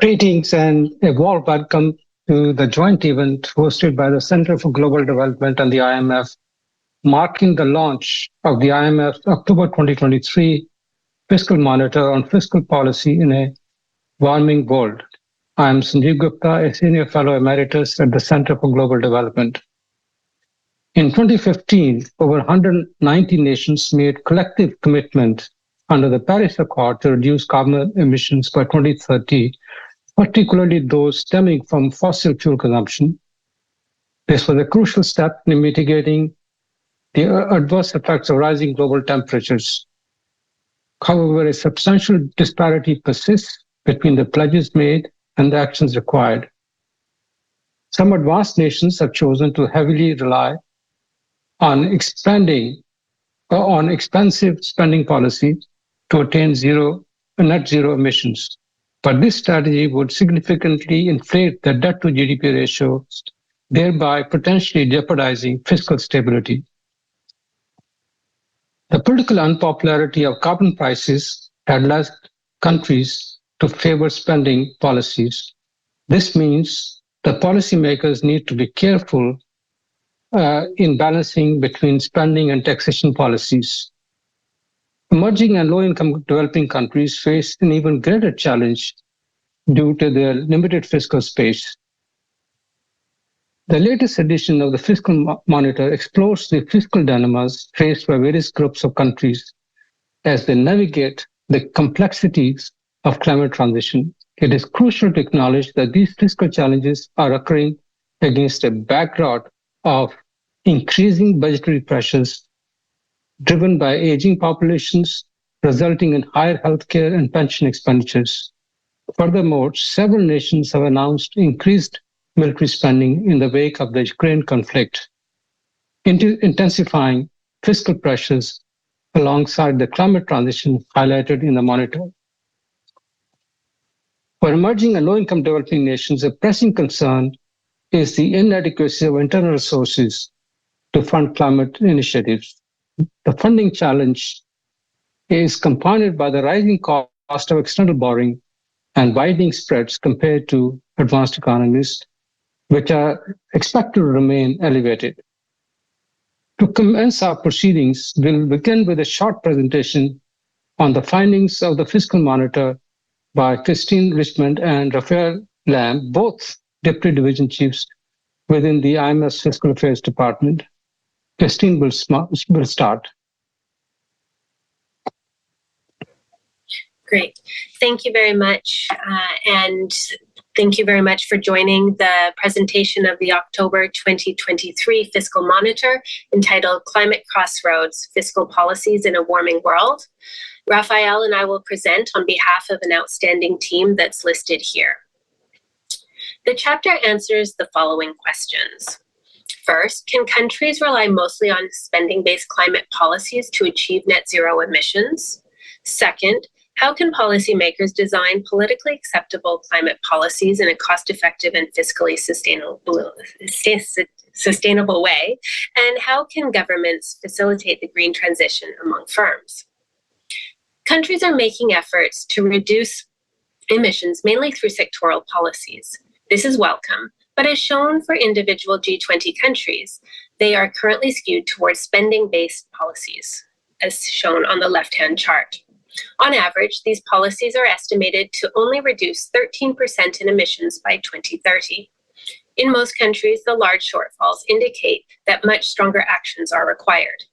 Greetings and a warm welcome to the joint event hosted by the Center for Global Development and the IMF, marking the launch of the IMF's October 2023 Fiscal Monitor on Fiscal Policy in a Warming World. I am Sanjeev Gupta, a Senior Fellow Emeritus at the Center for Global Development. In 2015, over 190 nations made collective commitment under the Paris Accord to reduce carbon emissions by 2030, particularly those stemming from fossil fuel consumption. This was a crucial step in mitigating the adverse effects of rising global temperatures. However, a substantial disparity persists between the pledges made and the actions required. Some advanced nations have chosen to heavily rely on expensive spending policy to attain net zero emissions. But this strategy would significantly inflate the debt to GDP ratio, thereby potentially jeopardizing fiscal stability. The political unpopularity of carbon prices had led countries to favor spending policies. This means that policymakers need to be careful in balancing between spending and taxation policies. Emerging and low-income developing countries face an even greater challenge due to their limited fiscal space. The latest edition of the Fiscal Monitor explores the fiscal dilemmas faced by various groups of countries as they navigate the complexities of climate transition. It is crucial to acknowledge that these fiscal challenges are occurring against a backdrop of increasing budgetary pressures driven by aging populations, resulting in higher healthcare and pension expenditures. Furthermore, several nations have announced increased military spending in the wake of the Ukraine conflict, intensifying fiscal pressures alongside the climate transition highlighted in the monitor. For emerging and low-income developing nations, a pressing concern is the inadequacy of internal resources to fund climate initiatives. The funding challenge is compounded by the rising cost of external borrowing and widening spreads compared to advanced economies, which are expected to remain elevated. To commence our proceedings, we'll begin with a short presentation on the findings of the Fiscal Monitor by Christine Richmond and Raphael Lamb, both Deputy Division Chiefs within the IMF's Fiscal Affairs Department. Christine will start. Great. Thank you very much. And thank you very much for joining the presentation of the October 2023 Fiscal Monitor entitled Climate Crossroads, Fiscal Policies in a Warming World. Raphael and I will present on behalf of an outstanding team that's listed here. The chapter answers the following questions. First, can countries rely mostly on spending-based climate policies to achieve net zero emissions? Second, how can policymakers design politically acceptable climate policies in a cost-effective and fiscally sustainable way? And how can governments facilitate the green transition among firms? Countries are making efforts to reduce emissions mainly through sectoral policies. This is welcome, but as shown for individual G20 countries, they are currently skewed towards spending-based policies, as shown on the left-hand chart. On average, these policies are estimated to only reduce 13% in emissions by 2030. In most countries, the large shortfalls indicate that much stronger actions are required.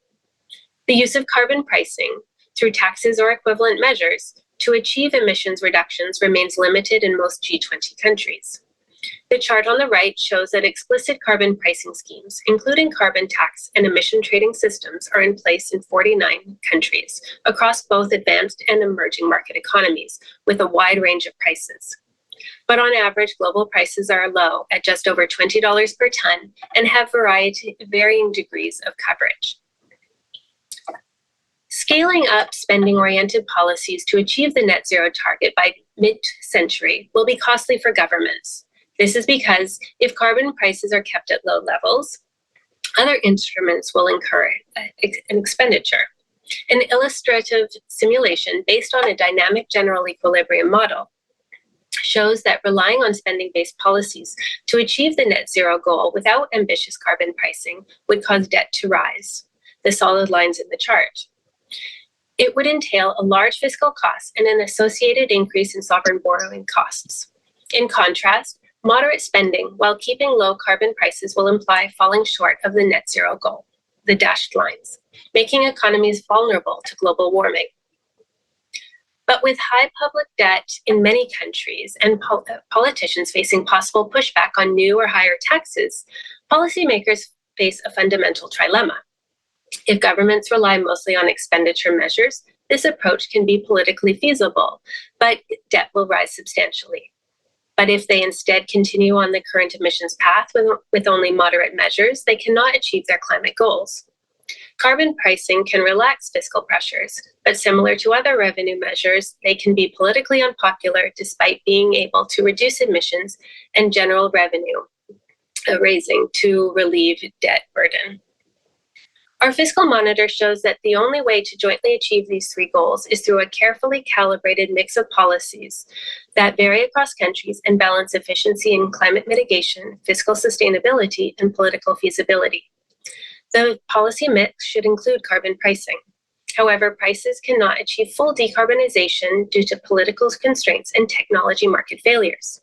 The use of carbon pricing through taxes or equivalent measures to achieve emissions reductions remains limited in most G20 countries. The chart on the right shows that explicit carbon pricing schemes, including carbon tax and emission trading systems, are in place in 49 countries across both advanced and emerging market economies, with a wide range of prices. But on average, global prices are low at just over $20 per ton and have varying degrees of coverage. Scaling up spending-oriented policies to achieve the net zero target by mid-century will be costly for governments. This is because if carbon prices are kept at low levels, other instruments will incur an expenditure. An illustrative simulation based on a dynamic general equilibrium model shows that relying on spending-based policies to achieve the net zero goal without ambitious carbon pricing would cause debt to rise, the solid lines in the chart. It would entail a large fiscal cost and an associated increase in sovereign borrowing costs. In contrast, moderate spending while keeping low carbon prices will imply falling short of the net zero goal, the dashed lines, making economies vulnerable to global warming. But with high public debt in many countries and politicians facing possible pushback on new or higher taxes, policymakers face a fundamental trilemma. If governments rely mostly on expenditure measures, this approach can be politically feasible, but debt will rise substantially. But if they instead continue on the current emissions path with only moderate measures, they cannot achieve their climate goals. Carbon pricing can relax fiscal pressures, but similar to other revenue measures, they can be politically unpopular despite being able to reduce emissions and general revenue raising to relieve debt burden. Our Fiscal Monitor shows that the only way to jointly achieve these three goals is through a carefully calibrated mix of policies that vary across countries and balance efficiency in climate mitigation, fiscal sustainability, and political feasibility. The policy mix should include carbon pricing. However, prices cannot achieve full decarbonization due to political constraints and technology market failures.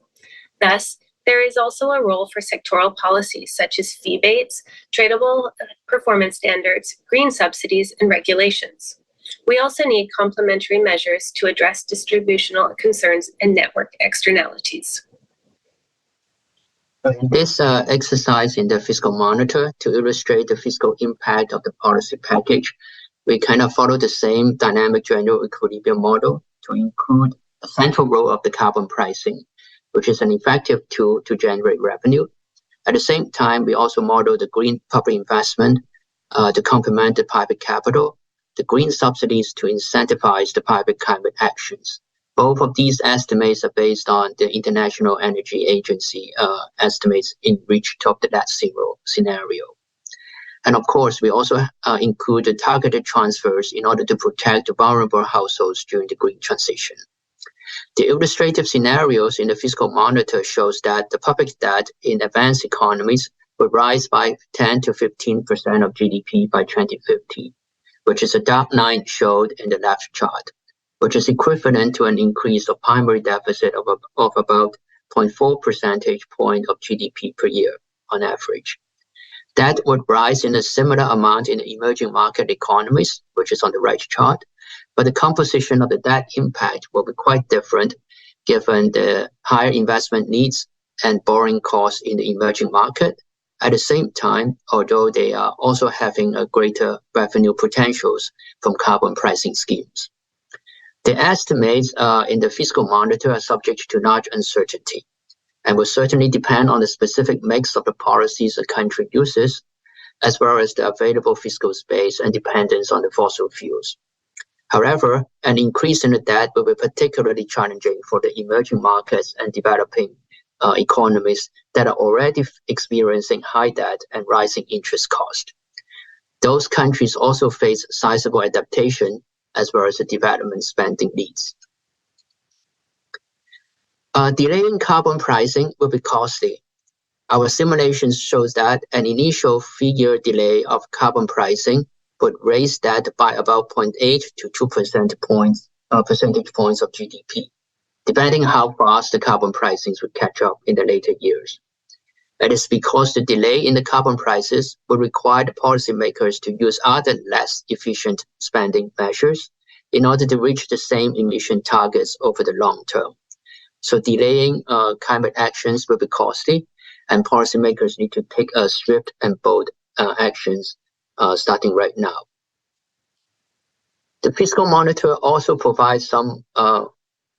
Thus, there is also a role for sectoral policies such as fee-based, tradable performance standards, green subsidies, and regulations. We also need complementary measures to address distributional concerns and network externalities. In this exercise in the Fiscal Monitor, to illustrate the fiscal impact of the policy package, we kind of follow the same dynamic general equilibrium model to include a central role of the carbon pricing, which is an effective tool to generate revenue. At the same time, we also model the green public investment to complement the private capital, the green subsidies to incentivize the private climate actions. Both of these estimates are based on the International Energy Agency estimates in reach of the net zero scenario. And of course, we also include the targeted transfers in order to protect the vulnerable households during the green transition. The illustrative scenarios in the Fiscal Monitor shows that the public debt in advanced economies will rise by 10 to 15% of GDP by 2050, which is a dark line showed in the left chart, which is equivalent to an increase of primary deficit of about 0.4 percentage point of GDP per year on average. That would rise in a similar amount in the emerging market economies, which is on the right chart, but the composition of the debt impact will be quite different given the higher investment needs and borrowing costs in the emerging market. At the same time, although they are also having a greater revenue potentials from carbon pricing schemes. The estimates in the Fiscal Monitor are subject to large uncertainty and will certainly depend on the specific mix of the policies a country uses, as well as the available fiscal space and dependence on the fossil fuels. However, an increase in the debt will be particularly challenging for the emerging markets and developing economies that are already experiencing high debt and rising interest costs. Those countries also face sizable adaptation as well as the development spending needs. Delaying carbon pricing will be costly. Our simulations shows that an initial figure delay of carbon pricing would raise that by about 0.8 to 2 percentage points of GDP, depending how fast the carbon pricings would catch up in the later years. That is because the delay in the carbon prices will require the policymakers to use other less efficient spending measures in order to reach the same emission targets over the long term. So delaying climate actions will be costly, and policymakers need to take swift and bold actions starting right now. The Fiscal Monitor also provides some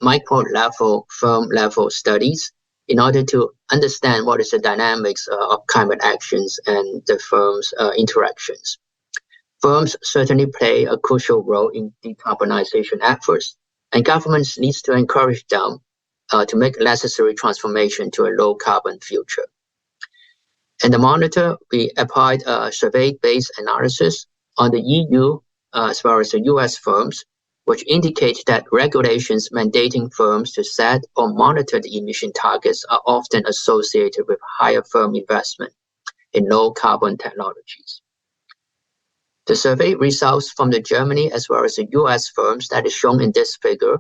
micro-level, firm-level studies in order to understand what is the dynamics of climate actions and the firms' interactions. Firms certainly play a crucial role in decarbonization efforts, and governments need to encourage them to make necessary transformation to a low-carbon future. In the Monitor, we applied a survey-based analysis on the EU as well as the US firms which indicate that regulations mandating firms to set or monitor the emission targets are often associated with higher firm investment in low carbon technologies. The survey results from the Germany as well as the US firms that is shown in this figure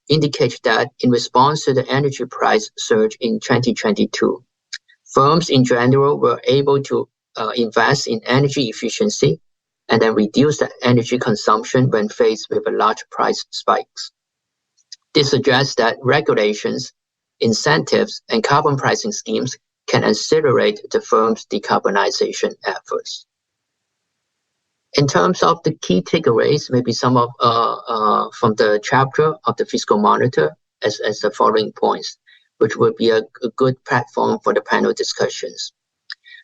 indicate that in response to the energy price surge in 2022, firms in general were able to invest in energy efficiency and then reduce the energy consumption when faced with a large price spikes. This suggests that regulations, incentives, and carbon pricing schemes can accelerate the firm's decarbonization efforts. In terms of the key takeaways, maybe some of from the chapter of the Fiscal Monitor as the following points, which would be a good platform for the panel discussions.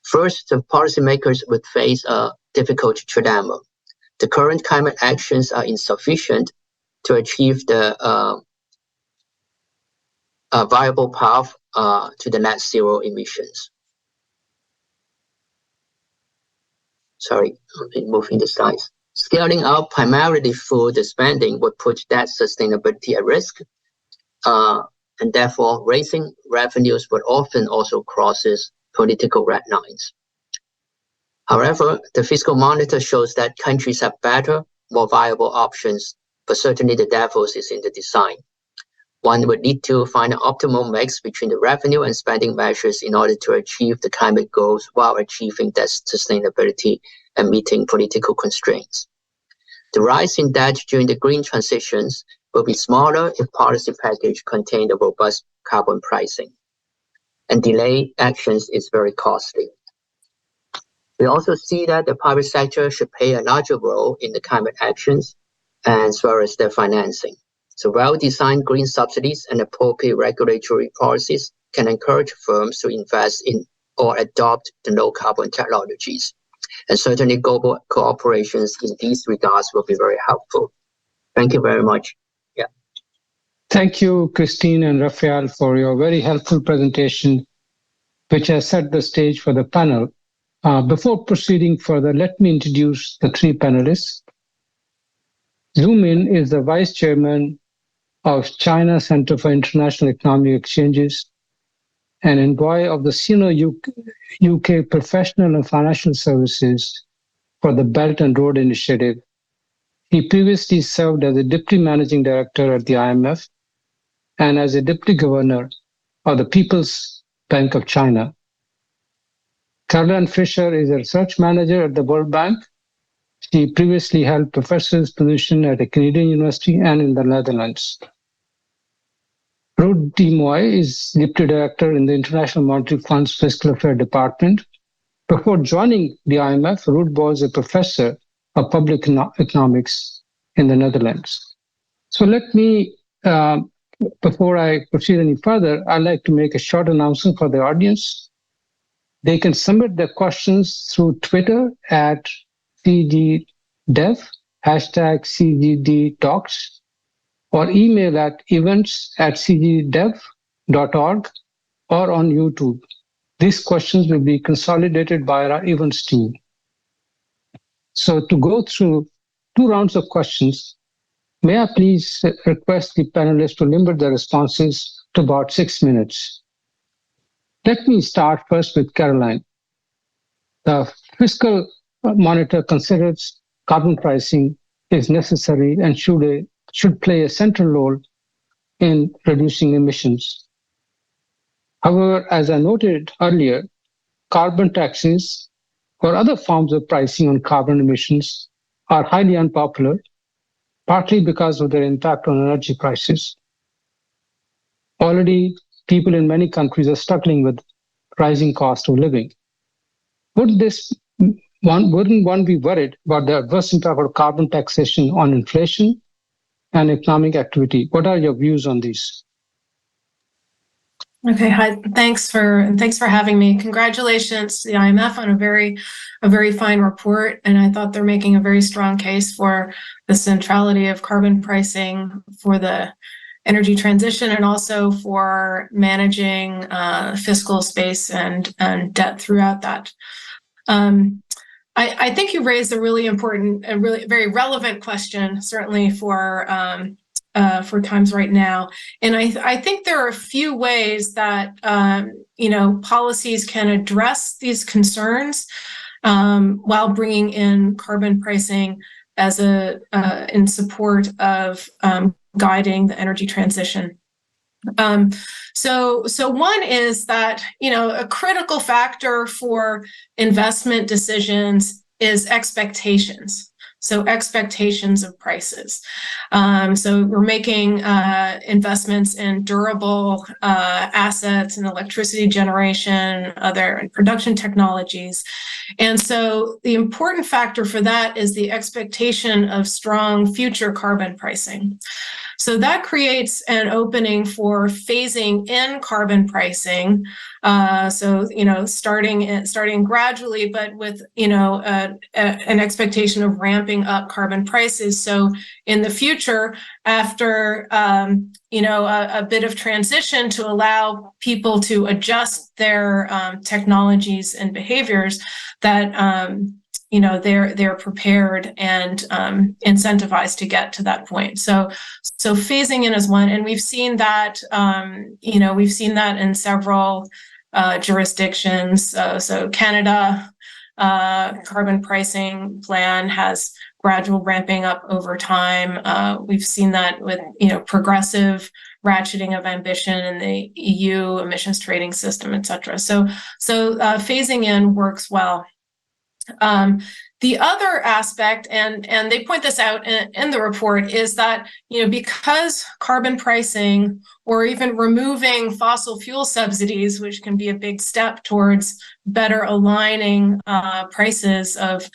First, the policymakers would face a difficult trilemma. The current climate actions are insufficient to achieve the viable path to the net zero emissions. Sorry, I've been moving the slides. Scaling up primarily through the spending would put that sustainability at risk, and therefore raising revenues would often also crosses political red lines. However, the Fiscal Monitor shows that countries have better, more viable options, but certainly the devil is in the design. One would need to find an optimal mix between the revenue and spending measures in order to achieve the climate goals while achieving that sustainability and meeting political constraints. The rise in debt during the green transitions will be smaller if policy package contain a robust carbon pricing. And delay actions is very costly. We also see that the private sector should play a larger role in the climate actions as well as their financing. So well-designed green subsidies and appropriate regulatory policies can encourage firms to invest in or adopt the low-carbon technologies. And certainly global cooperations in these regards will be very helpful. Thank you very much. Yeah. Thank you, Christine and Raphael, for your very helpful presentation, which has set the stage for the panel. Before proceeding further, let me introduce the three panelists. Zhu Min is the Vice Chairman of China Center for International Economic Exchanges, and envoy of the senior UK Professional and Financial Services for the Belt and Road Initiative. He previously served as a Deputy Managing Director at the IMF and as a Deputy Governor of the People's Bank of China. Caroline Fisher is a Research Manager at the World Bank. She previously held professor's position at a Canadian university and in the Netherlands. Ruth D. Moy is Deputy Director in the International Monetary Fund's Fiscal Affairs Department. Before joining the IMF, Ruth was a professor of public economics in the Netherlands. So let me, before I proceed any further, I'd like to make a short announcement for the audience. They can submit their questions through Twitter at CGDev, hashtag CGDTalks, or email at events@cgdev.org or on YouTube. These questions will be consolidated by our events team. So to go through 2 rounds of questions, may I please request the panelists to limit their responses to about 6 minutes. Let me start first with Caroline. The Fiscal Monitor considers carbon pricing is necessary and should play a central role in reducing emissions. However, as I noted earlier, carbon taxes or other forms of pricing on carbon emissions are highly unpopular, partly because of their impact on energy prices. Already, people in many countries are struggling with rising cost of living. Wouldn't one be worried about the adverse impact of carbon taxation on inflation and economic activity? What are your views on these? Okay, hi. Thanks for having me. Congratulations to the IMF on a very fine report, and I thought they're making a very strong case for the centrality of carbon pricing for the energy transition and also for managing fiscal space and debt throughout that. I think you raised a really important and really very relevant question, certainly for times right now. And I think there are a few ways that policies can address these concerns while bringing in carbon pricing as in support of guiding the energy transition. So one is that, a critical factor for investment decisions is expectations. So expectations of prices. So we're making investments in durable assets and electricity generation, other production technologies. And so the important factor for that is the expectation of strong future carbon pricing. So that creates an opening for phasing in carbon pricing. Starting gradually, but with an expectation of ramping up carbon prices. So in the future, after a bit of transition to allow people to adjust their technologies and behaviors, that they're prepared and incentivized to get to that point. So phasing in is one, and we've seen that in several jurisdictions. So Canada carbon pricing plan has gradual ramping up over time. We've seen that with progressive ratcheting of ambition in the EU emissions trading system, et cetera. So phasing in works well. The other aspect, and they point this out in the report, is that because carbon pricing or even removing fossil fuel subsidies, which can be a big step towards better aligning prices of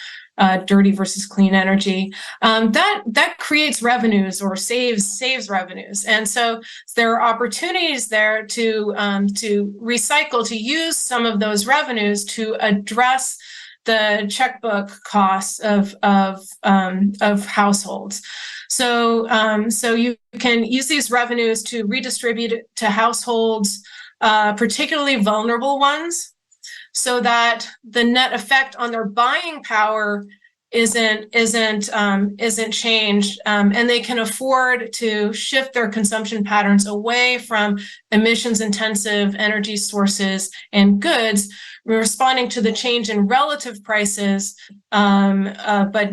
dirty versus clean energy, that creates revenues or saves revenues, and so there are opportunities there to recycle, to use some of those revenues to address the checkbook costs of households. So you can use these revenues to redistribute it to households, particularly vulnerable ones, so that the net effect on their buying power isn't changed, and they can afford to shift their consumption patterns away from emissions-intensive energy sources and goods, responding to the change in relative prices, but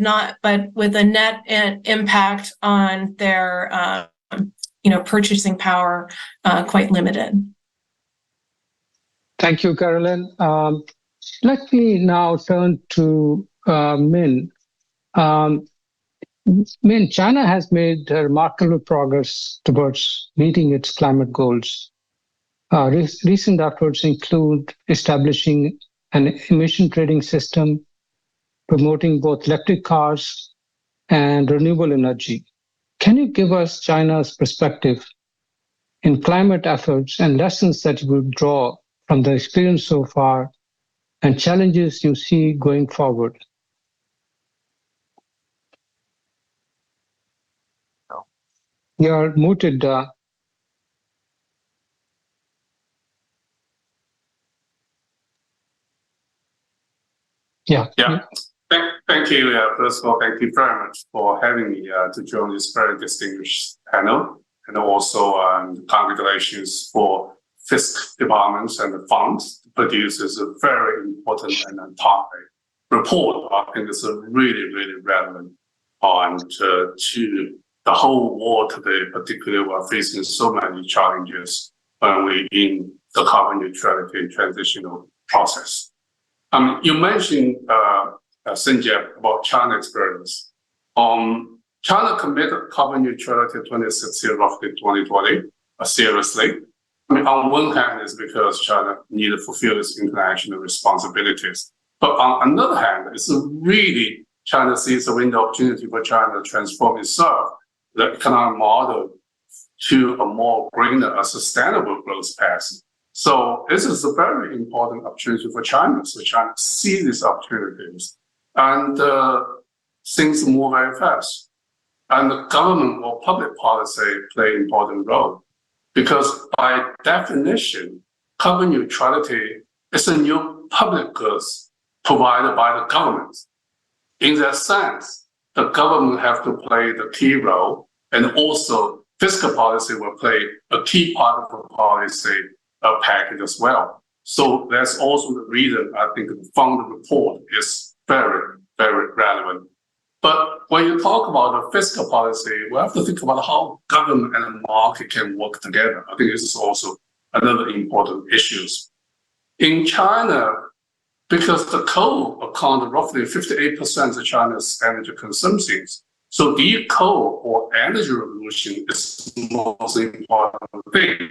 with a net impact on their purchasing power quite limited. Thank you, Carolyn. Let me now turn to Min. Min, China has made remarkable progress towards meeting its climate goals. Recent efforts include establishing an emission trading system, promoting both electric cars and renewable energy. Can you give us China's perspective in climate efforts and lessons that you would draw from the experience so far and challenges you see going forward? You're muted. Yeah. Thank you. First of all, thank you very much for having me to join this very distinguished panel, and also congratulations for Fiscal Departments and the funds to produce this very important and topic report. I think it's really, really relevant to the whole world today. Particularly, we're facing so many challenges when we're in the carbon neutrality transitional process. You mentioned, Sanjay, about China experience. China committed carbon neutrality 2060, roughly 2020, seriously. On one hand, it's because China needed to fulfill its international responsibilities. But on another hand, it's really China sees a window opportunity for China to transform itself, the economic model, to a more greener, a sustainable growth path. So this is a very important opportunity for China. So China sees these opportunities, and things move very fast. And the government or public policy play an important role, because by definition, carbon neutrality is a new public goods provided by the government. in that sense, the government have to play the key role, and also fiscal policy will play a key part of the policy package as well. So that's also the reason I think the fund report is very, very relevant. But when you talk about the fiscal policy, we have to think about how government and the market can work together. I think this is also another important issue. In China, because the coal account roughly 58% of China's energy consumption, so the coal or energy revolution is the most important thing.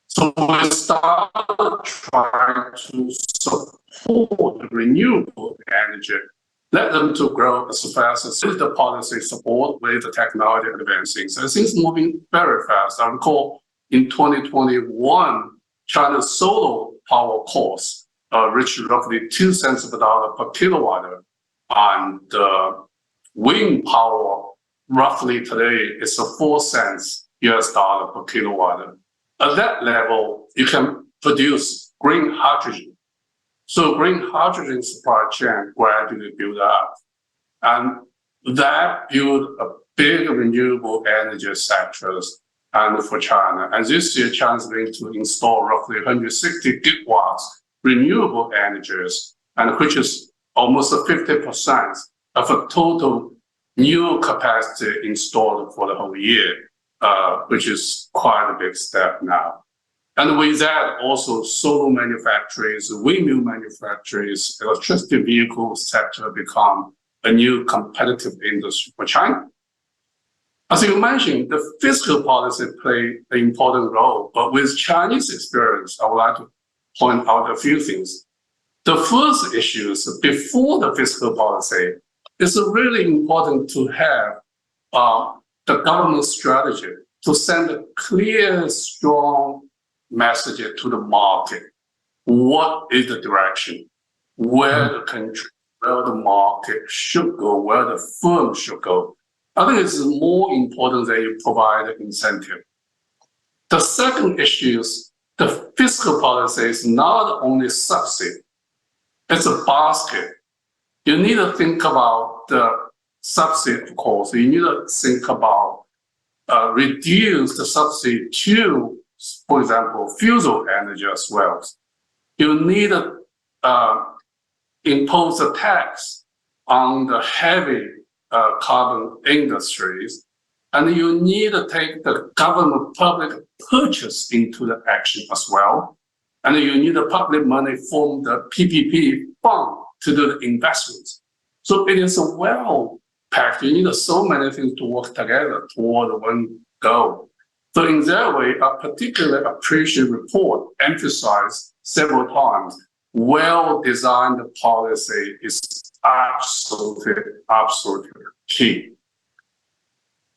So we start trying to support the renewable energy, let them to grow as fast as the policy support with the technology advancing. So things moving very fast. I recall in 2021, China's solar power cost reached roughly 2 cents per dollar per kilowatt, and wind power roughly today is 4 cents US dollar per kilowatt. At that level, you can produce green hydrogen. So green hydrogen supply chain gradually build up, and that build a big renewable energy sectors and for China. And this year, China is going to install roughly 160 gigawatts renewable energies, and which is almost 50% of a total new capacity installed for the whole year, which is quite a big step now. And with that, also solar manufacturers, windmill manufacturers, electricity vehicle sector become a new competitive industry for China. As you mentioned, the fiscal policy play an important role, but with Chinese experience, I would like to point out a few things. The first issue is before the fiscal policy, it's really important to have the government strategy to send a clear, strong message to the market. What is the direction? Where the country, where the market should go, where the firm should go. I think it's more important that you provide an incentive. The second issue is the fiscal policy is not only subsidy, it's a basket. You need to think about the subsidy, of course. You need to think about reduce the subsidy to, for example, fuel energy as well. You need to impose a tax on the heavy carbon industries, and you need to take the government public purchase into the action as well. And you need the public money from the PPP fund to do the investments. So it is a well-packed. You need so many things to work together toward one goal. So in that way, a particularly appreciated report emphasized several times, well-designed policy is absolutely key.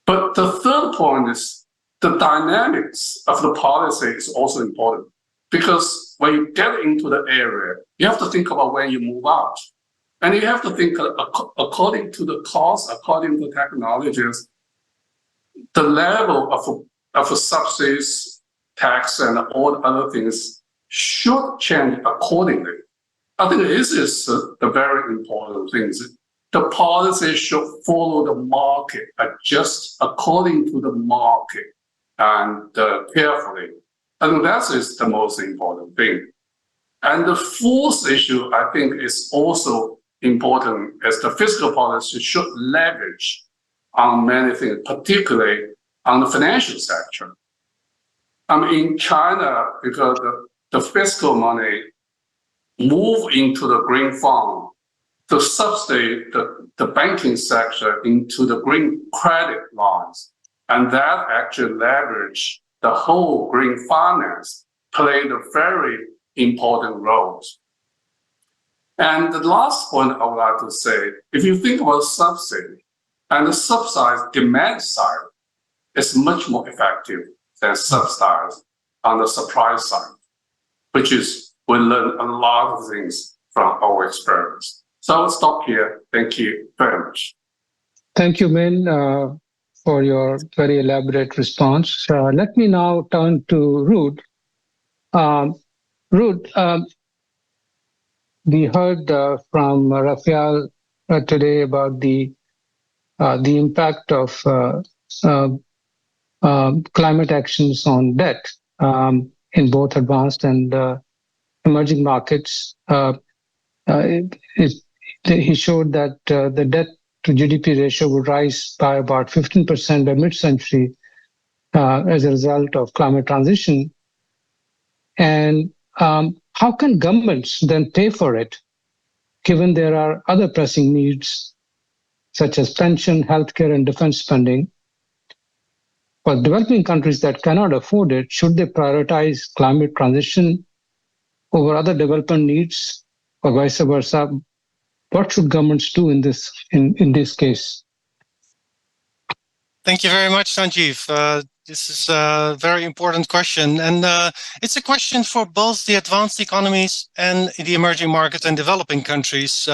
But the third point is the dynamics of the policy is also important, because when you get into the area, you have to think about when you move out. And you have to think according to the cost, according to technologies, the level of subsidies, tax, and all the other things should change accordingly. I think this is the very important thing. The policy should follow the market, adjust according to the market, and carefully. And that is the most important thing. And the fourth issue, I think, is also important, as the fiscal policy should leverage on many things, particularly on the financial sector. In China, because the fiscal money move into the green fund to subsidize the banking sector into the green credit lines. And that actually leverage the whole green finance, played a very important role. And the last point I would like to say, if you think about subsidy, and the subsidized demand side is much more effective than subsidized on the supply side, which is we learn a lot of things from our experience. So I'll stop here. Thank you very much. Thank you, Min, for your very elaborate response. Let me now turn to Ruth. Ruth, we heard from Rafael today about the impact of climate actions on debt in both advanced and emerging markets. He showed that the debt to GDP ratio would rise by about 15% by mid-century as a result of climate transition. And how can governments then pay for it, given there are other pressing needs, such as pension, healthcare, and defense spending? For developing countries that cannot afford it, should they prioritize climate transition over other development needs, or vice versa? What should governments do in this case? Thank you very much, Sanjeev. This is a very important question, and it's a question for both the advanced economies and the emerging market and developing countries.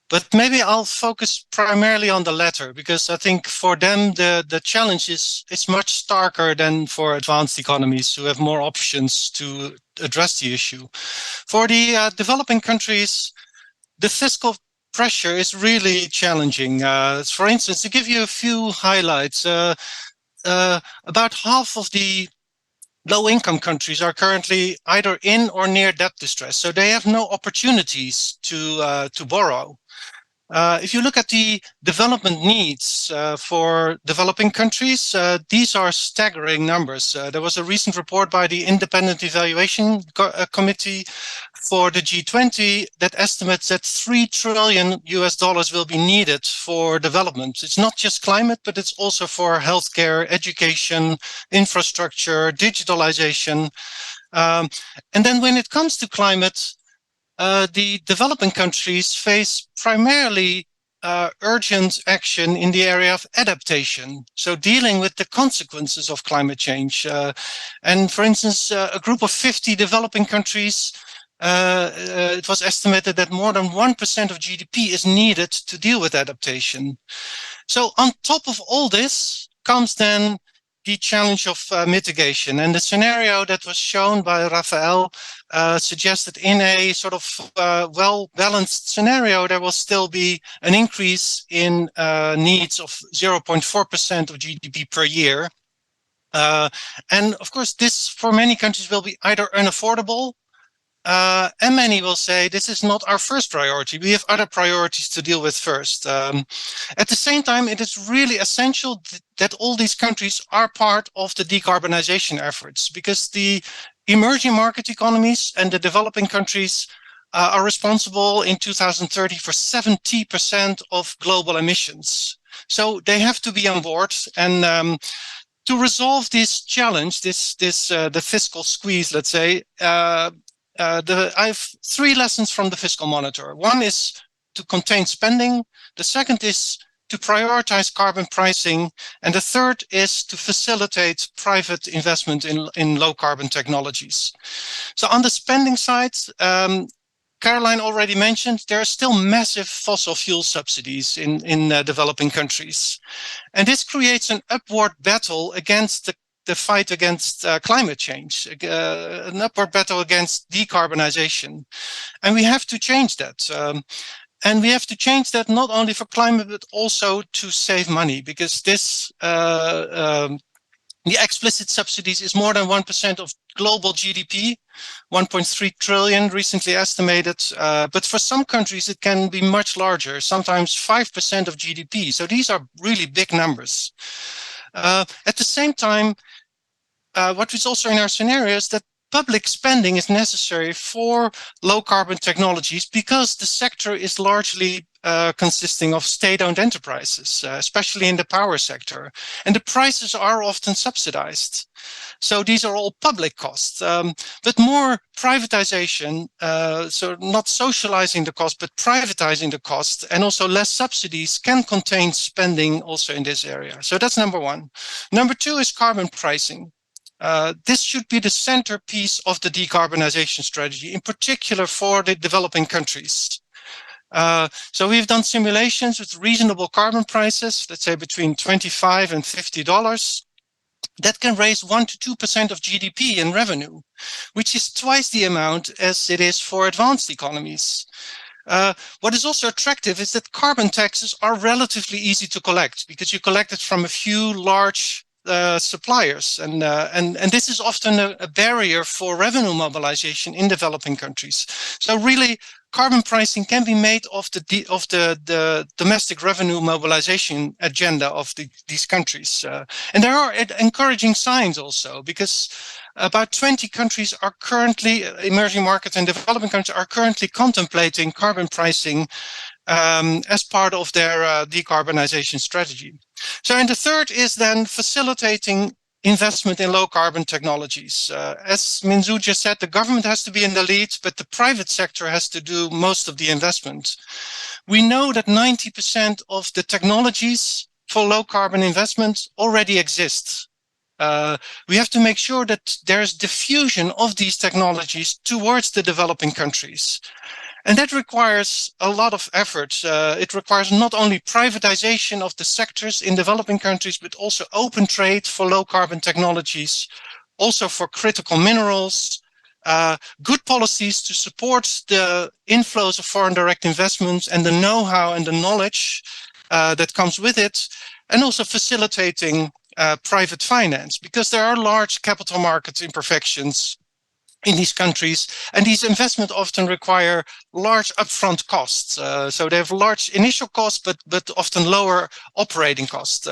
But maybe I'll focus primarily on the latter, because I think for them the challenge is much starker than for advanced economies who have more options to address the issue. For the developing countries, the fiscal pressure is really challenging. For instance, to give you a few highlights, about half of the low-income countries are currently either in or near debt distress, so they have no opportunities to borrow. If you look at the development needs for developing countries, these are staggering numbers. There was a recent report by the Independent Evaluation Committee for the G20 that estimates that $3 trillion will be needed for development. It's not just climate, but it's also for healthcare, education, infrastructure, digitalization. And then when it comes to climate, the developing countries face primarily urgent action in the area of adaptation, so dealing with the consequences of climate change. And for instance, a group of 50 developing countries, it was estimated that more than 1% of GDP is needed to deal with adaptation. So on top of all this comes then the challenge of mitigation. And the scenario that was shown by Rafael suggested in a sort of well-balanced scenario, there will still be an increase in needs of 0.4% of GDP per year. And of course, this for many countries will be either unaffordable, and many will say this is not our first priority. We have other priorities to deal with first. At the same time, it is really essential that all these countries are part of the decarbonization efforts, because the emerging market economies and the developing countries are responsible in 2030 for 70% of global emissions. So they have to be on board. And to resolve this challenge, the fiscal squeeze, let's say, I have 3 lessons from the Fiscal Monitor. One is to contain spending. The second is to prioritize carbon pricing. And the third is to facilitate private investment in low carbon technologies. So on the spending side, Caroline already mentioned there are still massive fossil fuel subsidies in developing countries. And this creates an upward battle against the fight against climate change, an upward battle against decarbonization. And we have to change that. And we have to change that not only for climate, but also to save money, because this, the explicit subsidies is more than 1% of global GDP, 1.3 trillion recently estimated. But for some countries, it can be much larger, sometimes 5% of GDP. So these are really big numbers. At the same time, what is also in our scenario is that public spending is necessary for low carbon technologies, because the sector is largely consisting of state-owned enterprises, especially in the power sector. And the prices are often subsidized. So these are all public costs, but more privatization, so not socializing the cost, but privatizing the cost, and also less subsidies can contain spending also in this area. So that's number one. Number two is carbon pricing. This should be the centerpiece of the decarbonization strategy, in particular for the developing countries. So we've done simulations with reasonable carbon prices, let's say between $25 and $50, that can raise 1 to 2% of GDP in revenue, which is twice the amount as it is for advanced economies. What is also attractive is that carbon taxes are relatively easy to collect because you collect it from a few large suppliers, and this is often a barrier for revenue mobilization in developing countries. So really, carbon pricing can be made of the domestic revenue mobilization agenda of these countries, and there are encouraging signs also, because about 20 countries are currently, emerging markets and developing countries are currently contemplating carbon pricing as part of their decarbonization strategy. So, and the third is then facilitating investment in low carbon technologies. As Minzhu just said, the government has to be in the lead, but the private sector has to do most of the investment. We know that 90% of the technologies for low carbon investment already exist. We have to make sure that there's diffusion of these technologies towards the developing countries. And that requires a lot of effort. It requires not only privatization of the sectors in developing countries, but also open trade for low carbon technologies, also for critical minerals, good policies to support the inflows of foreign direct investments and the know-how and the knowledge that comes with it, and also facilitating private finance, because there are large capital market imperfections in these countries, and these investments often require large upfront costs. So they have large initial costs, but often lower operating costs.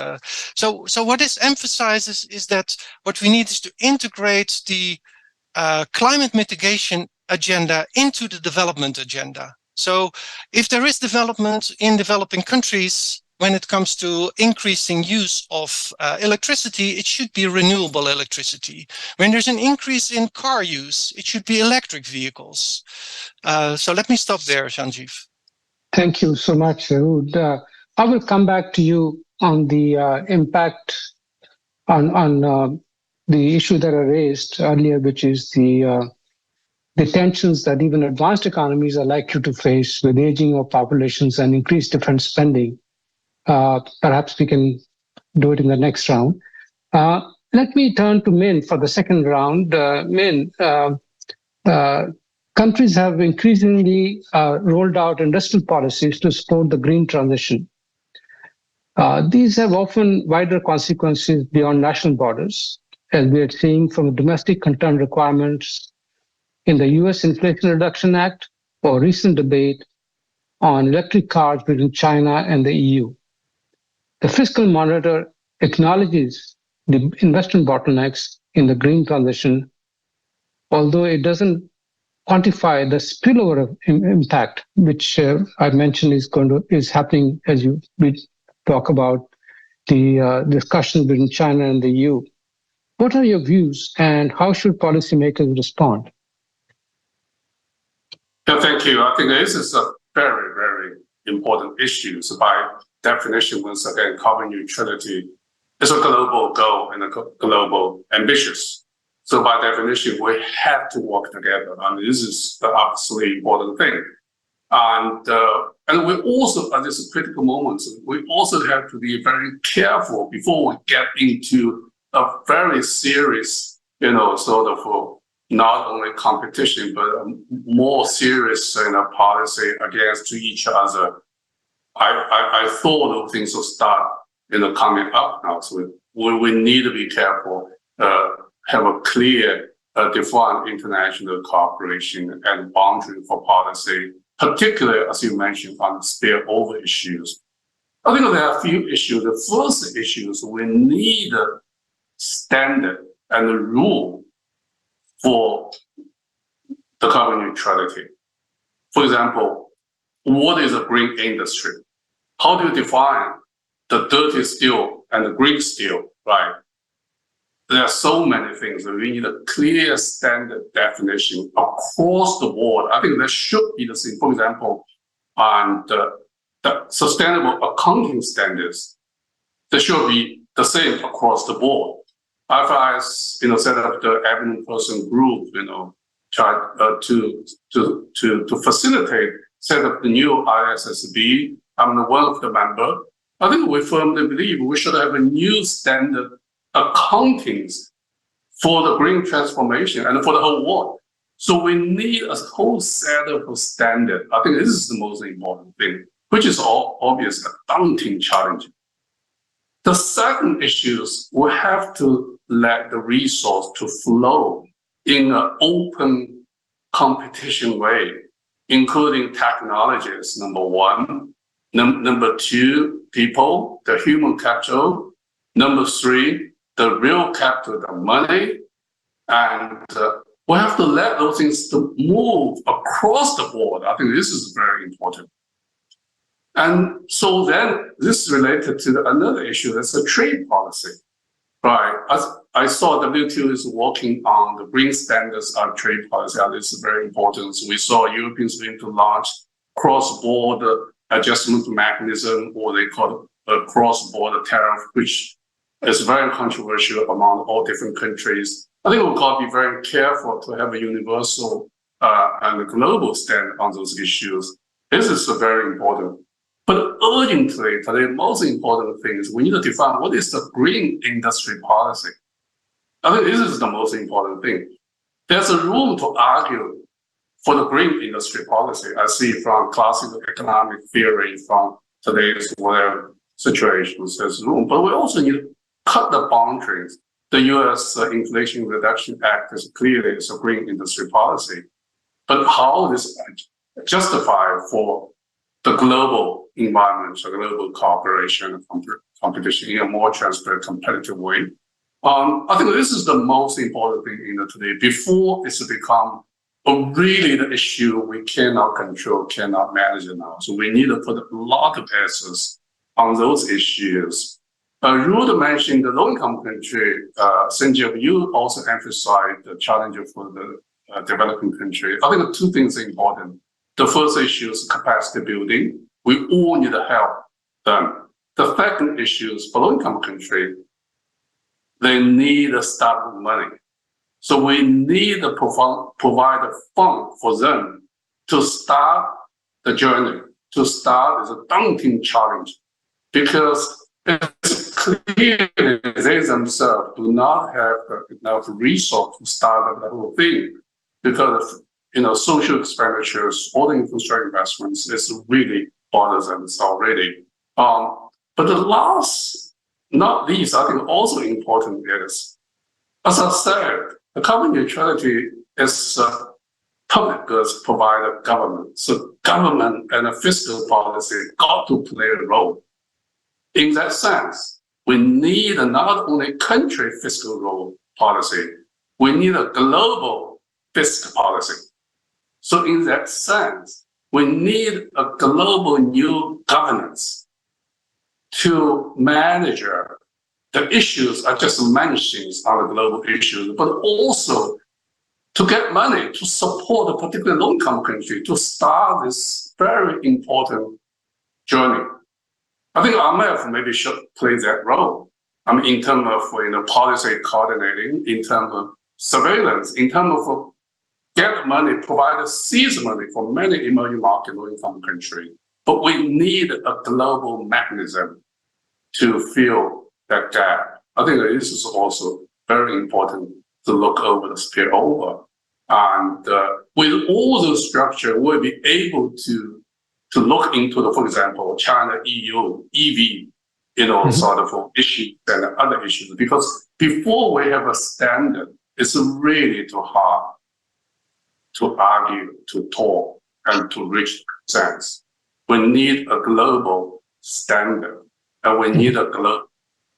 So what this emphasizes is that what we need is to integrate the climate mitigation agenda into the development agenda. So if there is development in developing countries, when it comes to increasing use of electricity, it should be renewable electricity. When there's an increase in car use, it should be electric vehicles. So let me stop there, Sanjeev. Thank you so much, Arud. I will come back to you on the impact on the issue that I raised earlier, which is the tensions that even advanced economies are likely to face with aging of populations and increased defense spending. Perhaps we can do it in the next round. Let me turn to Min for the second round. Min, countries have increasingly rolled out industrial policies to support the green transition. These have often wider consequences beyond national borders, as we are seeing from domestic content requirements in the US Inflation Reduction Act or recent debate on electric cars between China and the EU. The Fiscal Monitor acknowledges the investment bottlenecks in the green transition, although it doesn't quantify the spillover impact, which I mentioned is happening as we talk about the discussions between China and the EU. What are your views, and how should policymakers respond? Yeah, thank you. I think this is a very, very important issue. So by definition, once again, carbon neutrality is a global goal and a global ambitious. So by definition, we have to work together. And this is the absolutely important thing. And we also, at this critical moment, we also have to be very careful before we get into a very serious, sort of not only competition, but a more serious policy against each other. I thought those things will start, coming up now. So we need to be careful, have a clear, defined international cooperation and boundary for policy, particularly, as you mentioned, on spillover issues. I think there are a few issues. The first issue is we need a standard and a rule for the carbon neutrality. For example, what is a green industry? How do you define the dirty steel and the green steel, right? There are so many things that we need a clear standard definition across the board. I think there should be the same, for example, on the sustainable accounting standards. There should be the same across the board. IFRS, set up the Avenue Person group, tried to facilitate set up the new ISSB. I'm one of the members. I think we firmly believe we should have a new standard accountings for the green transformation and for the whole world. So we need a whole set of standards. I think this is the most important thing, which is obviously a daunting challenge. The second issue is we have to let the resource to flow in an open competition way, including technologies, number one. Number two, people, the human capital. Number three, the real capital, the money. And we have to let those things to move across the board. I think this is very important. And so then this is related to another issue, that's a trade policy, right? As I saw WTO is working on the green standards of trade policy, and this is very important. So we saw Europeans going to launch cross-border adjustment mechanism, or they call it a cross-border tariff, which is very controversial among all different countries. I think we've got to be very careful to have a universal and a global stand on those issues. This is very important. But urgently, the most important thing is we need to define what is the green industry policy. I think this is the most important thing. There's a room to argue for the green industry policy. I see from classical economic theory, from today's whatever situations, there's room. But we also need to cut the boundaries. The U.S. Inflation Reduction Act is clearly a green industry policy. But how this justified for the global environment, the global cooperation and competition in a more transparent, competitive way. I think this is the most important thing today. Before it's become really the issue we cannot control, cannot manage now. So we need to put a lot of emphasis on those issues. Ruud mentioned the low-income country. Sanjeev, you also emphasized the challenge for the developing country. I think the two things are important. The first issue is capacity building. We all need to help them. The second issue is for low-income country, they need a start of money. So we need to provide a fund for them to start the journey, to start as a daunting challenge, because it's clear they themselves do not have enough resource to start the whole thing, because social expenditures, all the infrastructure investments is really bothersome already. But the last, not least, I think also important is, as I said, the carbon neutrality is public goods provided government. So government and a fiscal policy got to play a role. In that sense, we need not only country fiscal role policy, we need a global fiscal policy. So in that sense, we need a global new governance to manage the issues I just mentioned on the global issues, but also to get money to support a particular low-income country to start this very important journey. I think IMF maybe should play that role. In terms of policy coordinating, in terms of surveillance, in terms of get money, provide seed money for many emerging market low-income countries. But we need a global mechanism to fill that gap. I think this is also very important to look over the spillover. And with all those structure, we'll be able to look into for example, China, EU, EV, sort of issues and other issues. Because before we have a standard, it's really too hard to argue, to talk, and to reach consensus. We need a global standard, and we need a global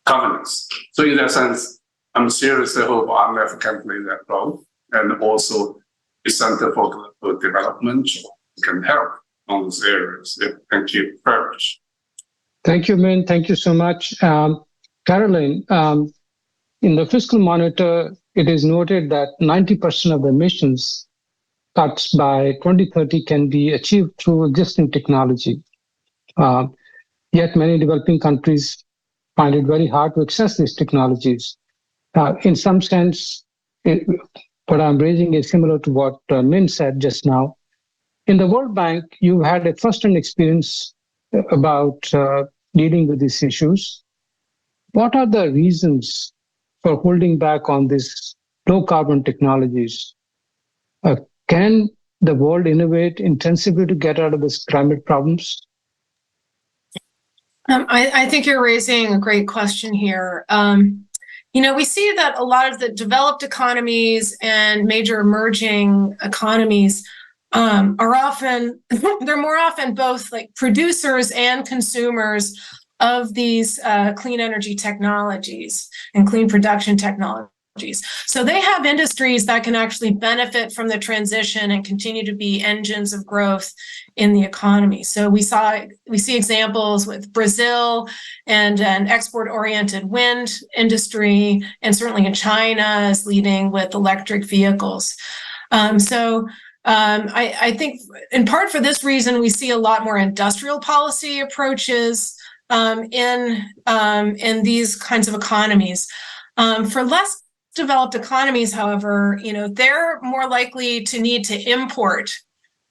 governance. So in that sense, I'm seriously hope IMF can play that role, and also the Center for Global Development can help on those areas. Yeah, thank you very much. Thank you, Min. Thank you so much. Caroline, in the Fiscal Monitor, it is noted that 90% of the emissions cuts by 2030 can be achieved through existing technology. Yet many developing countries find it very hard to access these technologies. In some sense, what I'm raising is similar to what Min said just now. In the World Bank, you had a first-hand experience about dealing with these issues. What are the reasons for holding back on these low-carbon technologies? Can the world innovate intensively to get out of this climate problems? I think you're raising a great question here. We see that a lot of the developed economies and major emerging economies are often, they're more often both like producers and consumers of these clean energy technologies and clean production technologies. So they have industries that can actually benefit from the transition and continue to be engines of growth in the economy. So we see examples with Brazil and an export-oriented wind industry, and certainly in China is leading with electric vehicles. I think in part for this reason, we see a lot more industrial policy approaches in these kinds of economies. For less developed economies, however, they're more likely to need to import,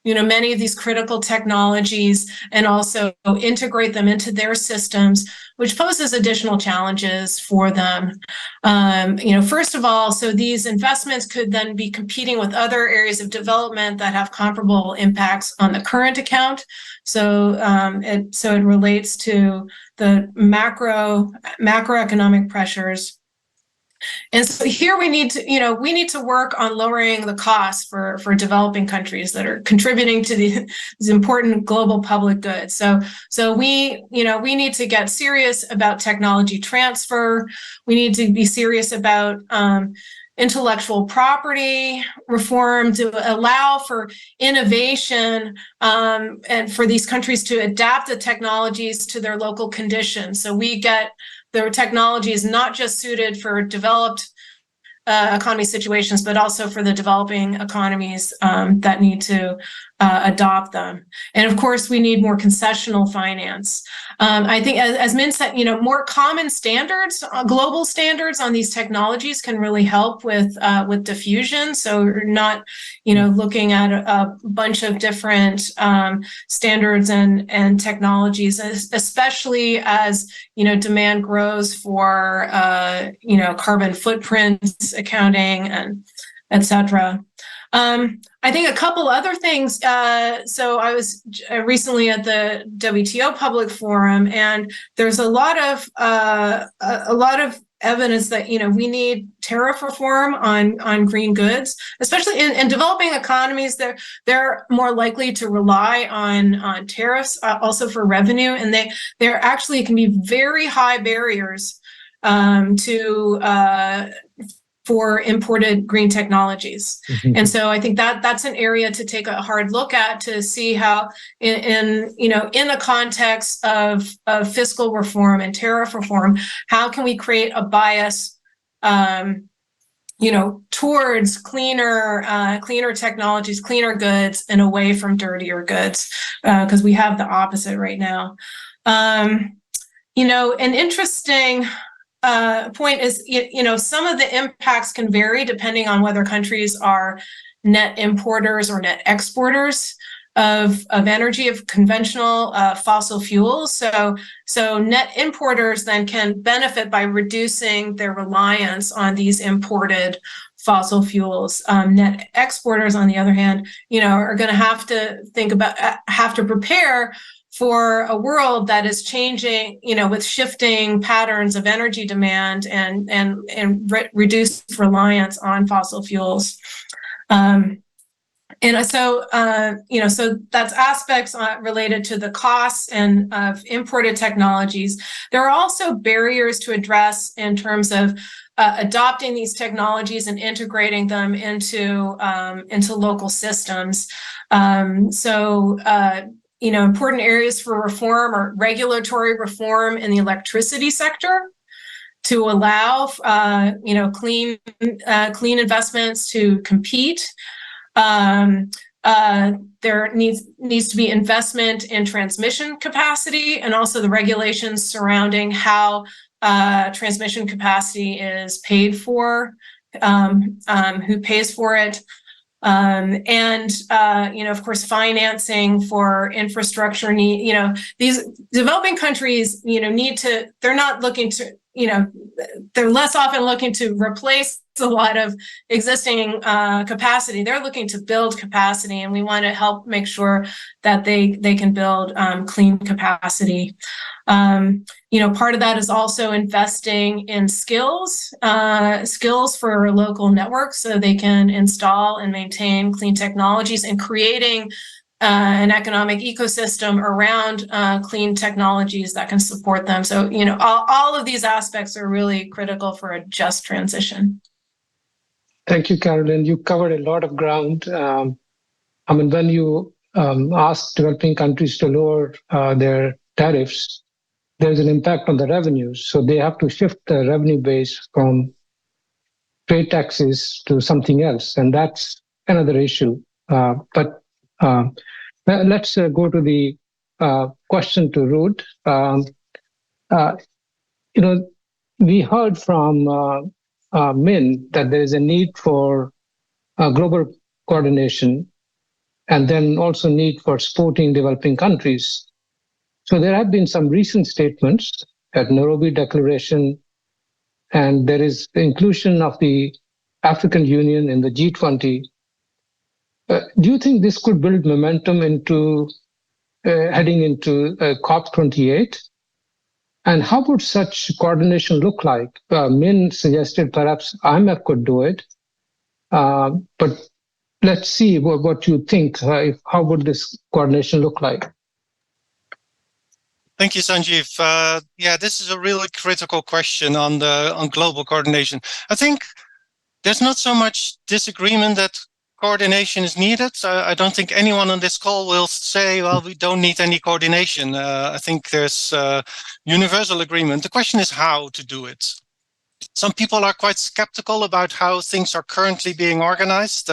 many of these critical technologies and also integrate them into their systems, which poses additional challenges for them. First of all, so these investments could then be competing with other areas of development that have comparable impacts on the current account. So it relates to the macroeconomic pressures. And so here we need to work on lowering the costs for developing countries that are contributing to these important global public goods. So we need to get serious about technology transfer. We need to be serious about intellectual property reform to allow for innovation and for these countries to adapt the technologies to their local conditions. So we get the technology is not just suited for developed economy situations, but also for the developing economies that need to adopt them. And of course, we need more concessional finance. I think, as Min said, more common standards, global standards on these technologies can really help with diffusion. So we're not, looking at a bunch of different standards and technologies, especially as demand grows for carbon footprints accounting and etc. I think a couple other things. So I was recently at the WTO Public Forum, and there's a lot of evidence that we need tariff reform on green goods, especially in developing economies. They're more likely to rely on tariffs also for revenue, and there actually can be very high barriers for imported green technologies. Mm-hmm. And so I think that's an area to take a hard look at to see how in the context of fiscal reform and tariff reform, how can we create a bias towards cleaner technologies, cleaner goods, and away from dirtier goods, because we have the opposite right now. An interesting point is, some of the impacts can vary depending on whether countries are net importers or net exporters of energy, of conventional fossil fuels. So net importers then can benefit by reducing their reliance on these imported fossil fuels. Net exporters, on the other hand, are going to have to prepare for a world that is changing, with shifting patterns of energy demand and reduced reliance on fossil fuels. So that's aspects related to the costs and of imported technologies. There are also barriers to address in terms of adopting these technologies and integrating them into local systems. Important areas for reform are regulatory reform in the electricity sector to allow, clean investments to compete. There needs to be investment in transmission capacity, and also the regulations surrounding how transmission capacity is paid for, who pays for it. Of course, financing for infrastructure need, these developing countries, they're not looking to, they're less often looking to replace a lot of existing capacity. They're looking to build capacity, and we want to help make sure that they can build clean capacity. Part of that is also investing in skills for local networks so they can install and maintain clean technologies, and creating an economic ecosystem around clean technologies that can support them. So, all of these aspects are really critical for a just transition. Thank you, Carolyn. You covered a lot of ground. When you ask developing countries to lower their tariffs, there's an impact on the revenues. So they have to shift the revenue base from trade taxes to something else. And that's another issue. But let's go to the question to Ruth. We heard from Min that there is a need for global coordination, and then also need for supporting developing countries. So there have been some recent statements at Nairobi Declaration, and there is the inclusion of the African Union in the G20. Do you think this could build momentum into heading into COP28? And how would such coordination look like? Min suggested perhaps IMF could do it, but let's see what you think. How would this coordination look like? Thank you, Sanjeev. This is a really critical question on global coordination. I think there's not so much disagreement that coordination is needed. I don't think anyone on this call will say, well, we don't need any coordination. I think there's universal agreement. The question is how to do it. Some people are quite skeptical about how things are currently being organized.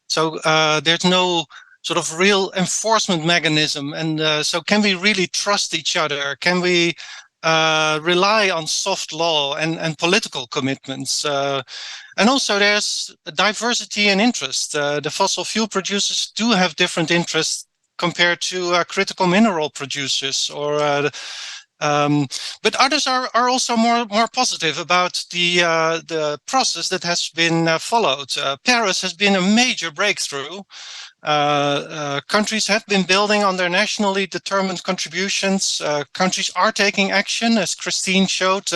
So there's no sort of real enforcement mechanism. And so can we really trust each other? Can we rely on soft law and political commitments? And also there's diversity in interest. The fossil fuel producers do have different interests compared to critical mineral producers, but others are also more positive about the process that has been followed. Paris has been a major breakthrough. Countries have been building on their nationally determined contributions. Countries are taking action, as Christine showed.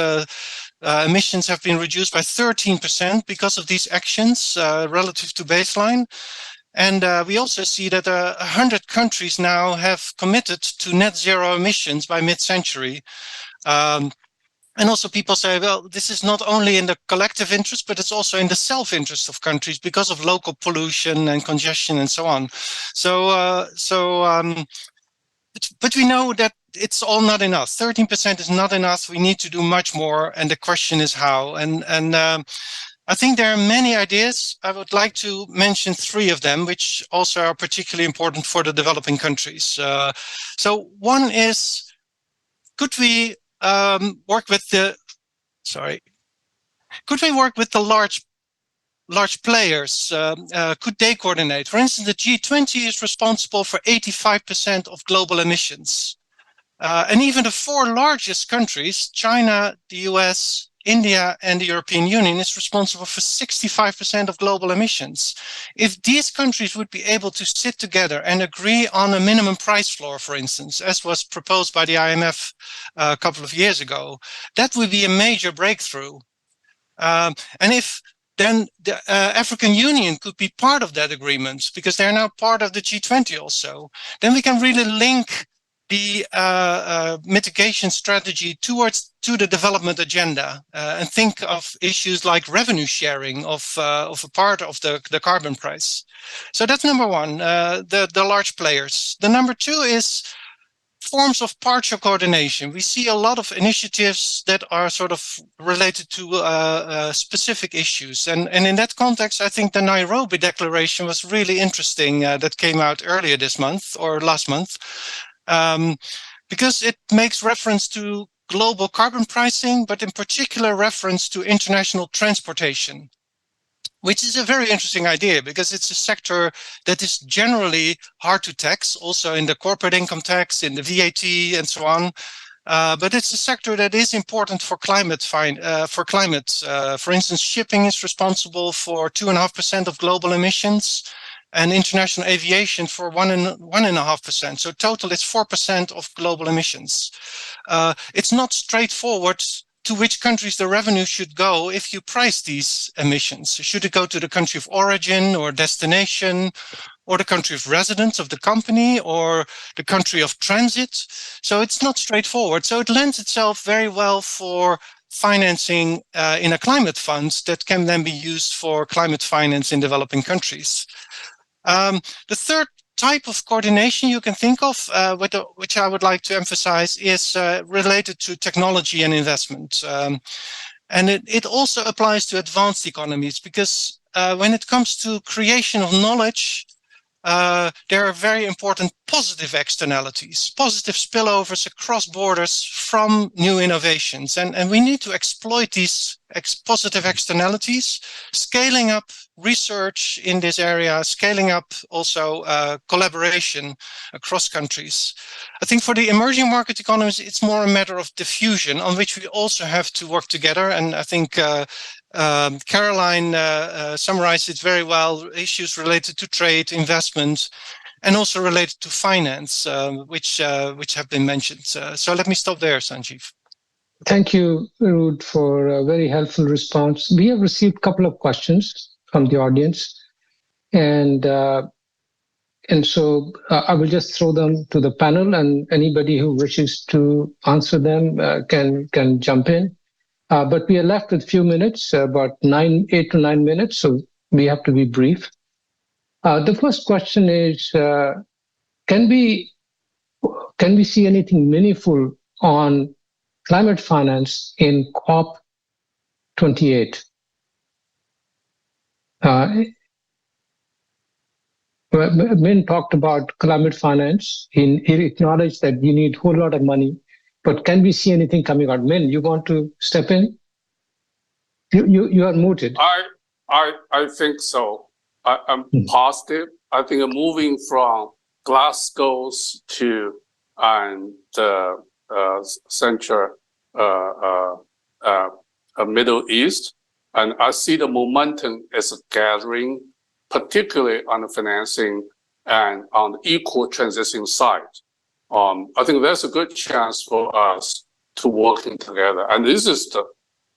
Emissions have been reduced by 13% because of these actions relative to baseline. And we also see that 100 countries now have committed to net zero emissions by mid-century. And also people say, well, this is not only in the collective interest, but it's also in the self-interest of countries because of local pollution and congestion and so on. But we know that it's all not enough. 13% is not enough. We need to do much more. And the question is how. And I think there are many ideas. I would like to mention 3 of them, which also are particularly important for the developing countries. So one is, could we work with the large players? Could they coordinate? For instance, the G20 is responsible for 85% of global emissions. And even the 4 largest countries, China, the US, India, and the European Union, is responsible for 65% of global emissions. If these countries would be able to sit together and agree on a minimum price floor, for instance, as was proposed by the IMF a couple of years ago, that would be a major breakthrough. And if then the African Union could be part of that agreement, because they're now part of the G20 also, then we can really link the mitigation strategy to the development agenda and think of issues like revenue sharing of a part of the carbon price. So that's number one, the large players. The number 2 is forms of partial coordination. We see a lot of initiatives that are sort of related to specific issues. And in that context, I think the Nairobi Declaration was really interesting that came out earlier this month or last month. Because it makes reference to global carbon pricing, but in particular reference to international transportation, which is a very interesting idea because it's a sector that is generally hard to tax, also in the corporate income tax, in the VAT and so on. But it's a sector that is important for climate. For instance, shipping is responsible for 2.5% of global emissions, and international aviation for 1.5%. So total, it's 4% of global emissions. It's not straightforward to which countries the revenue should go if you price these emissions. Should it go to the country of origin or destination, or the country of residence of the company, or the country of transit? So it's not straightforward. So it lends itself very well for financing in a climate fund that can then be used for climate finance in developing countries. The third type of coordination you can think of, which I would like to emphasize, is related to technology and investment. And it also applies to advanced economies, because when it comes to creation of knowledge, there are very important positive externalities, positive spillovers across borders from new innovations. And we need to exploit these positive externalities, scaling up research in this area, scaling up also collaboration across countries. I think for the emerging market economies, it's more a matter of diffusion on which we also have to work together. And I think Caroline summarized it very well, issues related to trade, investment, and also related to finance, which have been mentioned. So let me stop there, Sanjeev. Thank you, Ruud, for a very helpful response. We have received a couple of questions from the audience, and so I will just throw them to the panel, and anybody who wishes to answer them can jump in. But we are left with a few minutes, about 8 to 9 minutes, so we have to be brief. The first question is, can we see anything meaningful on climate finance in COP28? Min talked about climate finance. He acknowledged that you need a whole lot of money. But can we see anything coming out? Min, you want to step in? You are muted. I think so. I'm positive. I think moving from Glasgow's to Central Middle East, and I see the momentum is gathering, particularly on the financing and on the equal transition side. I think there's a good chance for us to working together. And this is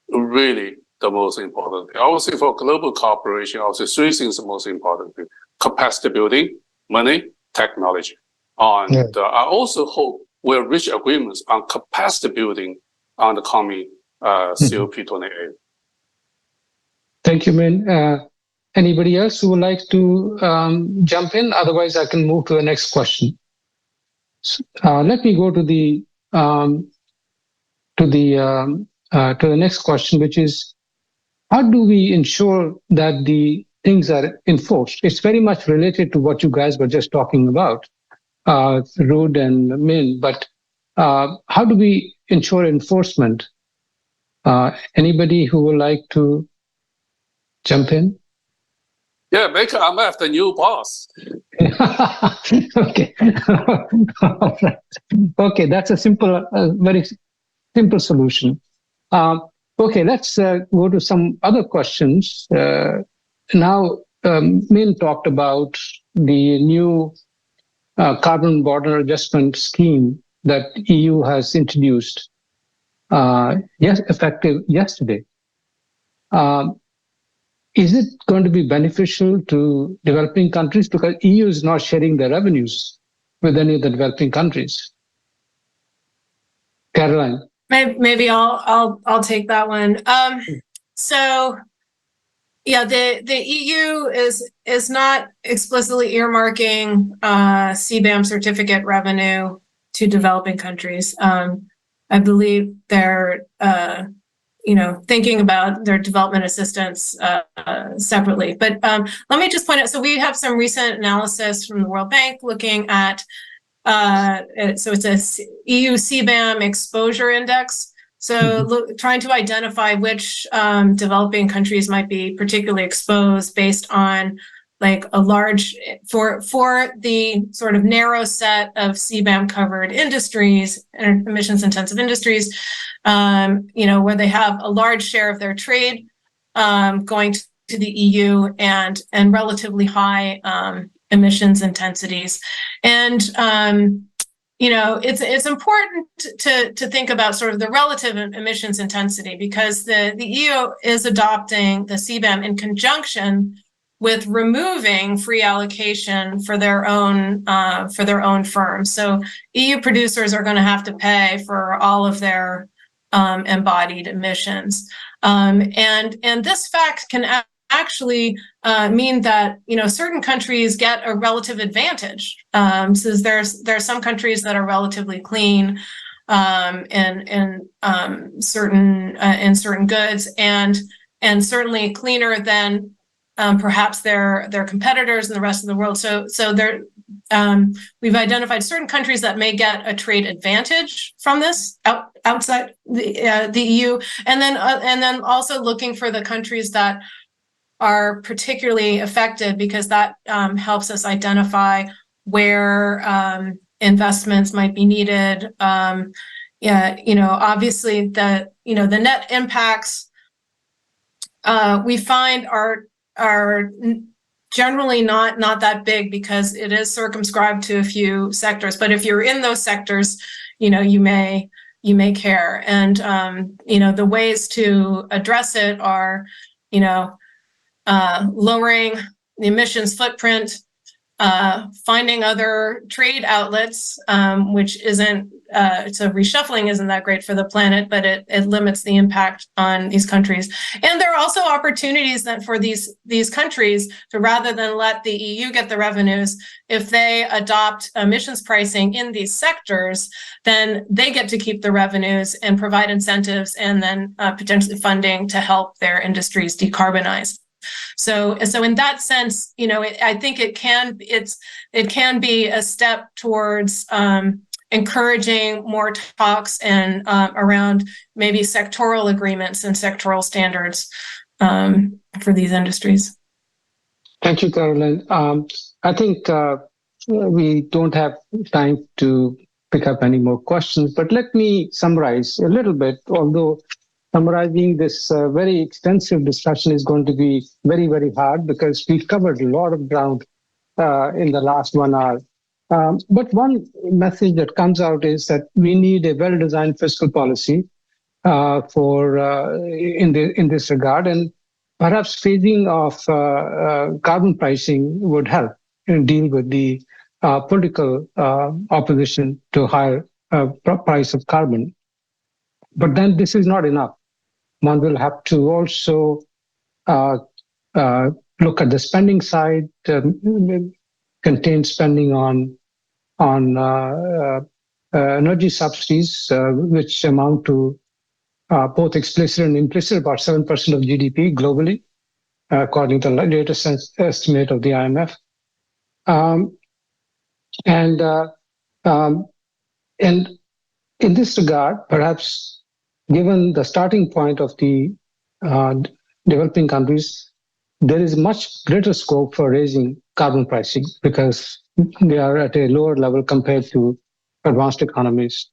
really the most important thing. I would say for global cooperation, I would say three things are most important: capacity building, money, technology. And I also hope we'll reach agreements on capacity building on the coming COP28. Thank you, Min. Anybody else who would like to jump in? Otherwise, I can move to the next question. Let me go to the next question, which is, how do we ensure that the things are enforced? It's very much related to what you guys were just talking about, Ruud and Min. But how do we ensure enforcement? Anybody who would like to jump in? Yeah, make IMF the new boss. Okay. All right. Okay, that's a very simple solution. Okay, let's go to some other questions. Now, Min talked about the new carbon border adjustment scheme that EU has introduced, effective yesterday. Is it going to be beneficial to developing countries? Because EU is not sharing their revenues with any of the developing countries. Caroline. Maybe I'll take that one. So, yeah, the EU is not explicitly earmarking CBAM certificate revenue to developing countries. I believe they're thinking about their development assistance separately. But let me just point out, so we have some recent analysis from the World Bank looking at, so it's a EU CBAM exposure index. So trying to identify which developing countries might be particularly exposed based on like a large for the sort of narrow set of CBAM covered industries, emissions intensive industries, where they have a large share of their trade going to the EU and relatively high emissions intensities. And it's important to think about sort of the relative emissions intensity, because the EU is adopting the CBAM in conjunction with removing free allocation for their own firms. So EU producers are going to have to pay for all of their embodied emissions, and this fact can actually mean that certain countries get a relative advantage. So there's some countries that are relatively clean in certain goods, and certainly cleaner than perhaps their competitors in the rest of the world. So we've identified certain countries that may get a trade advantage from this outside the EU, and then also looking for the countries that are particularly affected, because that helps us identify where investments might be needed. Obviously the net impacts we find are generally not that big, because it is circumscribed to a few sectors. But if you're in those sectors, you may care. And the ways to address it are, lowering the emissions footprint, finding other trade outlets, which isn't, so reshuffling isn't that great for the planet, but it limits the impact on these countries. And there are also opportunities that for these countries to, rather than let the EU get the revenues, if they adopt emissions pricing in these sectors, then they get to keep the revenues and provide incentives, and then potentially funding to help their industries decarbonize. So in that sense, I think it can be a step towards encouraging more talks and around maybe sectoral agreements and sectoral standards for these industries. Thank you, Caroline. I think we don't have time to pick up any more questions, but let me summarize a little bit, although summarizing this very extensive discussion is going to be very, very hard, because we've covered a lot of ground in the last 1 hour. But one message that comes out is that we need a well-designed fiscal policy in this regard, and perhaps phasing of carbon pricing would help deal with the political opposition to higher price of carbon. But then this is not enough. One will have to also look at the spending side, contain spending on energy subsidies, which amount to both explicit and implicit about 7% of GDP globally, according to the latest estimate of the IMF. And in this regard, perhaps, given the starting point of the developing countries, there is much greater scope for raising carbon pricing, because they are at a lower level compared to advanced economies.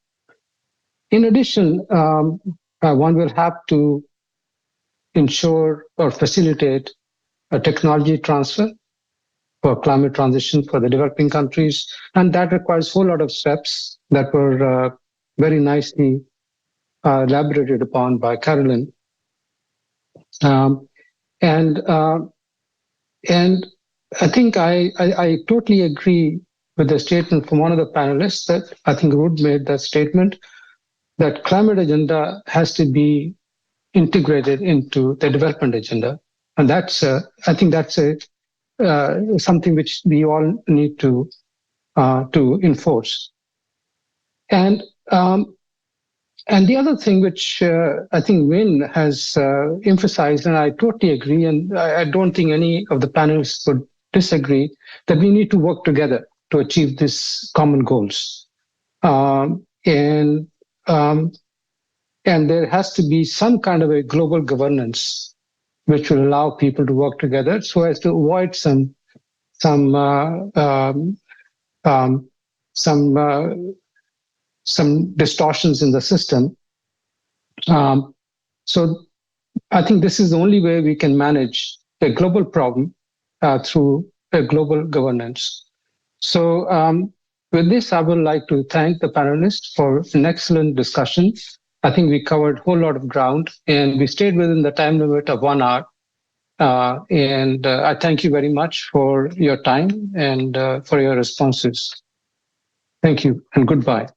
In addition, one will have to ensure or facilitate a technology transfer for climate transition for the developing countries, and that requires a whole lot of steps that were very nicely elaborated upon by Caroline. And I think I totally agree with the statement from one of the panelists, that I think Ruud made that statement, that climate agenda has to be integrated into the development agenda. And that's, I think that's something which we all need to enforce. And the other thing which I think Win has emphasized, and I totally agree, and I don't think any of the panelists would disagree, that we need to work together to achieve these common goals. And there has to be some kind of a global governance which will allow people to work together so as to avoid some some distortions in the system. So I think this is the only way we can manage a global problem through a global governance. So with this, I would like to thank the panelists for an excellent discussion. I think we covered a whole lot of ground and we stayed within the time limit of 1 hour. And I thank you very much for your time and for your responses. Thank you and goodbye.